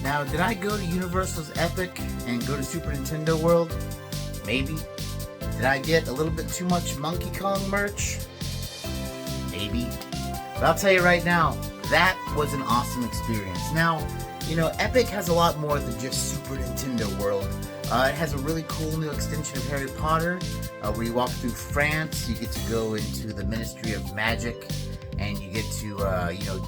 Now, did I go to Universal's Epic and go to Super Nintendo World? Maybe. Did I get a little bit too much Monkey Kong merch? Maybe. But I'll tell you right now, that was an awesome experience. Now, Epic has a lot more than just Super Nintendo World. It has a really cool new extension of Harry Potter, where you walk through France, you get to go into the Ministry of Magic, and you get to,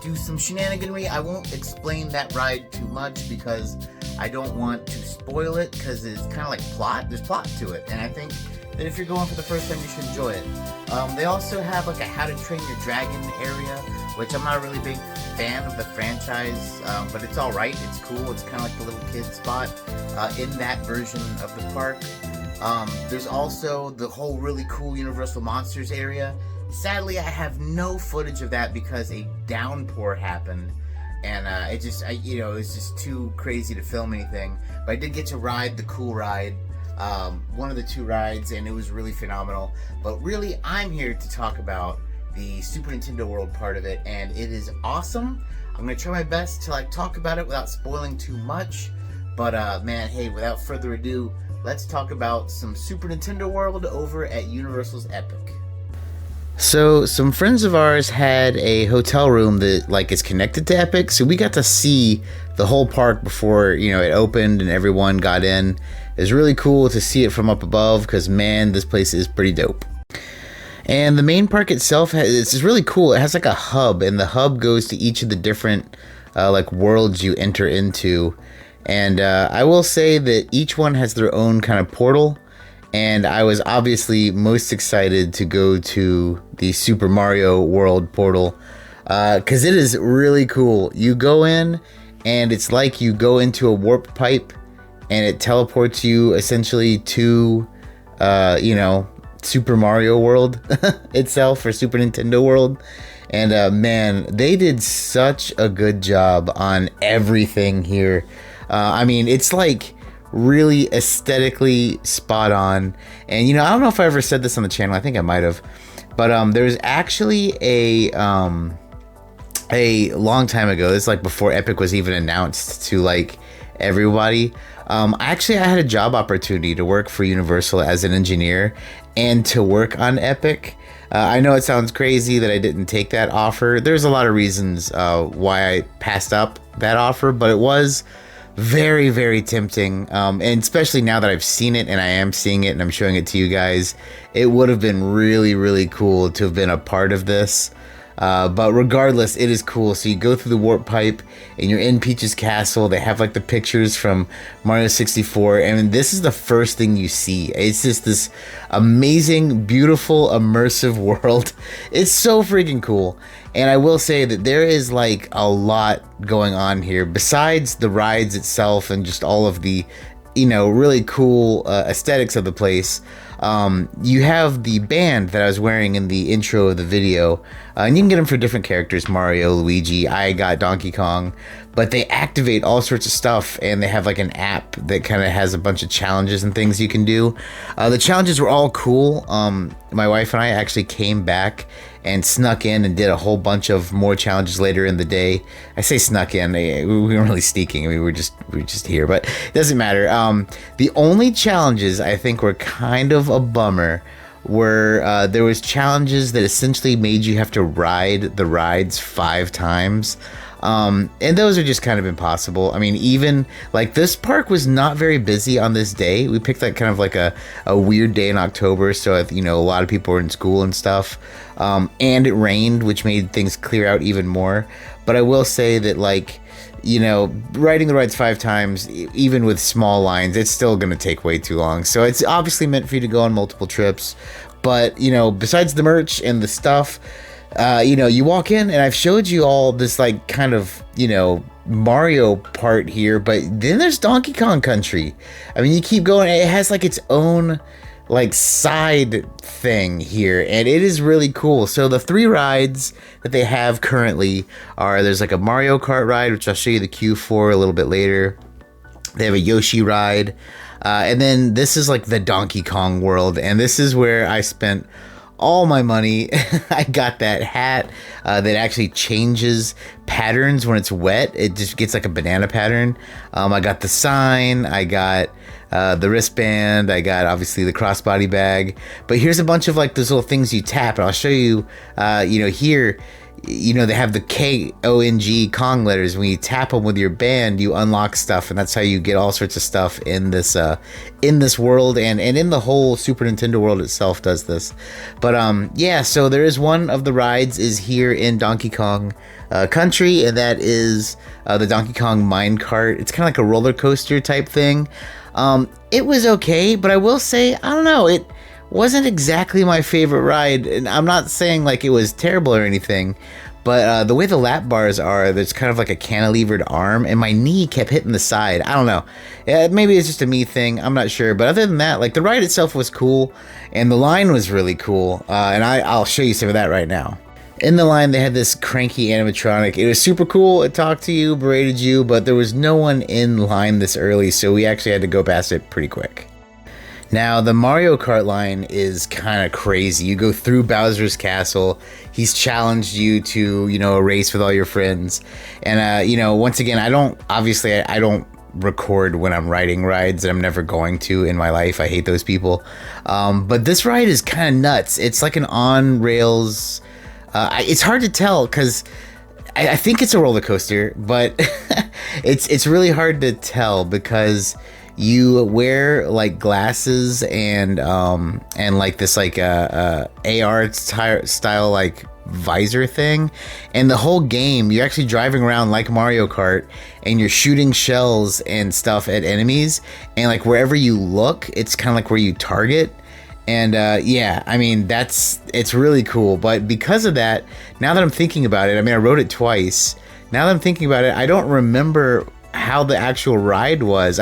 do some shenaniganry. I won't explain that ride too much because I don't want to spoil it, because it's kind of like plot. There's plot to it, and I think that if you're going for the first time, you should enjoy it. They also have like a How to Train Your Dragon area, which I'm not a really big fan of the franchise, but it's alright, it's cool, it's kind of like the little kid spot in that version of the park. There's also the whole really cool Universal Monsters area. Sadly, I have no footage of that because a downpour happened, and it was just too crazy to film anything. But I did get to ride the cool ride, one of the two rides, and it was really phenomenal. But really, I'm here to talk about the Super Nintendo World part of it, and it is awesome. I'm gonna try my best to talk about it without spoiling too much. But man, hey, without further ado, let's talk about some Super Nintendo World over at Universal's Epic. So, some friends of ours had a hotel room that is connected to Epic, so we got to see the whole park before it opened and everyone got in. It was really cool to see it from up above because, man, this place is pretty dope. And the main park itself it's really cool. It has a hub, and the hub goes to each of the different worlds you enter into. And I will say that each one has their own kind of portal. And I was obviously most excited to go to the Super Mario World portal because it is really cool. You go in, and it's like you go into a warp pipe, and it teleports you essentially to, Super Mario World itself, or Super Nintendo World. And man, they did such a good job on everything here. It's really aesthetically spot on. And I don't know if I ever said this on the channel. I think I might have. But there's actually a long time ago. This is before Epic was even announced to everybody. I had a job opportunity to work for Universal as an engineer and to work on Epic. I know it sounds crazy that I didn't take that offer. There's a lot of reasons why I passed up that offer, but it was very, very tempting. And especially now that I've seen it and I am seeing it and I'm showing it to you guys, it would have been really, really cool to have been a part of this. But regardless, it is cool. So you go through the warp pipe and you're in Peach's castle. They have the pictures from Mario 64, and this is the first thing you see. It's just this amazing, beautiful, immersive world. It's so freaking cool. And I will say that there is a lot going on here besides the rides itself and just all of the really cool aesthetics of the place. You have the band that I was wearing in the intro of the video, and you can get them for different characters: Mario, Luigi. I got Donkey Kong, but they activate all sorts of stuff, and they have an app that kind of has a bunch of challenges and things you can do. The challenges were all cool. My wife and I actually came back and snuck in and did a whole bunch of more challenges later in the day. I say snuck in, we weren't really sneaking. We were just here, but it doesn't matter. The only challenges I think were kind of a bummer were there was challenges that essentially made you have to ride the rides 5 times. And those are just kind of impossible. Even this park was not very busy on this day. We picked a weird day in October, so a lot of people were in school and stuff. And it rained, which made things clear out even more. But I will say that riding the rides 5 times, even with small lines, it's still going to take way too long. So it's obviously meant for you to go on multiple trips. But, besides the merch and the stuff, you walk in, and I've showed you all this Mario part here, but then there's Donkey Kong Country. You keep going, it has its own side thing here, and it is really cool. So the 3 rides that they have currently are, there's a Mario Kart ride, which I'll show you the queue for a little bit later. They have a Yoshi ride, and then this is the Donkey Kong world, and this is where I spent all my money. I got that hat that actually changes patterns when it's wet. It just gets like a banana pattern. I got the sign. I got the wristband. I got obviously the crossbody bag. But here's a bunch of like those little things you tap. And I'll show you, here, they have the KONG Kong letters. When you tap them with your band, you unlock stuff, and that's how you get all sorts of stuff in this world, and in the whole Super Nintendo world itself does this. But so there is one of the rides is here in Donkey Kong Country, and that is the Donkey Kong Minecart. It's kind of like a roller coaster type thing. It was okay, but I will say, I don't know, it wasn't exactly my favorite ride, and I'm not saying like it was terrible or anything, but the way the lap bars are, there's kind of like a cantilevered arm, and my knee kept hitting the side. I don't know. Maybe it's just a me thing. I'm not sure. But other than that, like the ride itself was cool, and the line was really cool, and I'll show you some of that right now. In the line, they had this cranky animatronic. It was super cool. It talked to you, berated you, but there was no one in line this early, so we actually had to go past it pretty quick. Now, the Mario Kart line is kind of crazy. You go through Bowser's castle. He's challenged you to, a race with all your friends. And, once again, I don't record when I'm riding rides, and I'm never going to in my life. I hate those people. But this ride is kind of nuts. It's like an on-rails... it's hard to tell because I think it's a roller coaster, but it's really hard to tell because... you wear like glasses and like this like AR style like visor thing, and the whole game you're actually driving around like Mario Kart, and you're shooting shells and stuff at enemies, and like wherever you look, it's kind of like where you target. And it's really cool. But because of that, now that I'm thinking about it, I rode it twice. Now that I'm thinking about it, I don't remember how the actual ride was.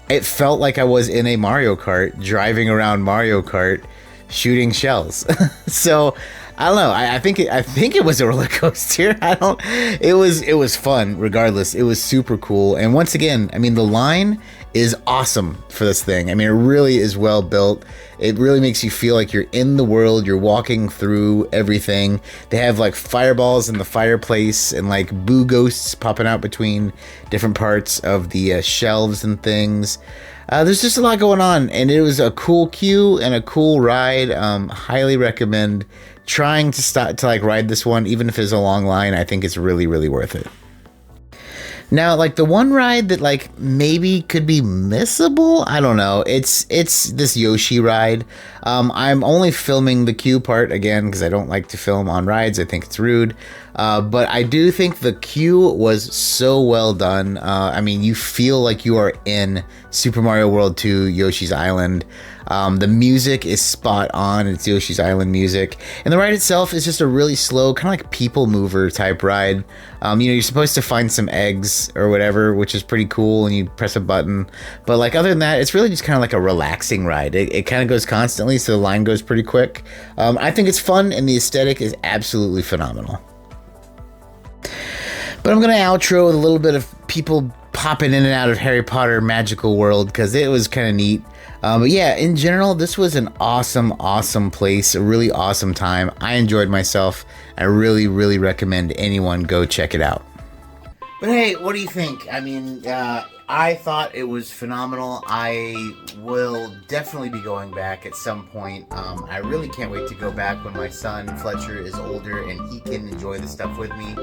It felt like I was in a Mario Kart, driving around Mario Kart, shooting shells. So I don't know. I think it was a roller coaster. It was fun regardless. It was super cool. And once again, the line is awesome for this thing. It really is well built. It really makes you feel like you're in the world. You're walking through everything. They have like fireballs in the fireplace and like boo ghosts popping out between different parts of the shelves and things. There's just a lot going on, and it was a cool queue and a cool ride. Highly recommend trying to ride this one, even if it's a long line. I think it's really, really worth it. Now, like the one ride that like maybe could be missable, I don't know. It's this Yoshi ride. I'm only filming the queue part again because I don't like to film on rides. I think it's rude. But I do think the queue was so well done. You feel like you are in Super Mario World 2 Yoshi's Island. The music is spot on. It's Yoshi's Island music. And the ride itself is just a really slow, kind of like people mover type ride. You're supposed to find some eggs or whatever, which is pretty cool, and you press a button. But like other than that, it's really just kind of like a relaxing ride. It kind of goes constantly, so the line goes pretty quick. I think it's fun, and the aesthetic is absolutely phenomenal. But I'm going to outro with a little bit of people popping in and out of Harry Potter Magical World because it was kind of neat. But yeah, in general, this was an awesome, awesome place, a really awesome time. I enjoyed myself. I really, really recommend anyone go check it out. But hey, what do you think? I thought it was phenomenal. I will definitely be going back at some point. I really can't wait to go back when my son Fletcher is older and he can enjoy the stuff with me.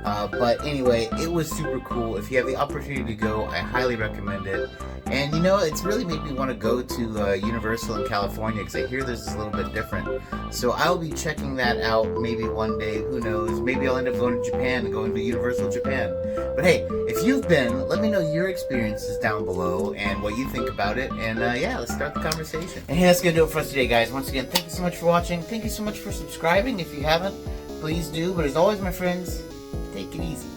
But anyway, it was super cool. If you have the opportunity to go, I highly recommend it. And it's really made me want to go to Universal in California because I hear this is a little bit different. So I'll be checking that out maybe one day. Who knows? Maybe I'll end up going to Japan and going to Universal Japan. But hey, if you've been, let me know your experiences down below and what you think about it. And let's start the conversation. And hey, that's going to do it for us today, guys. Once again, thank you so much for watching. Thank you so much for subscribing. If you haven't, please do. But as always, my friends, take it easy.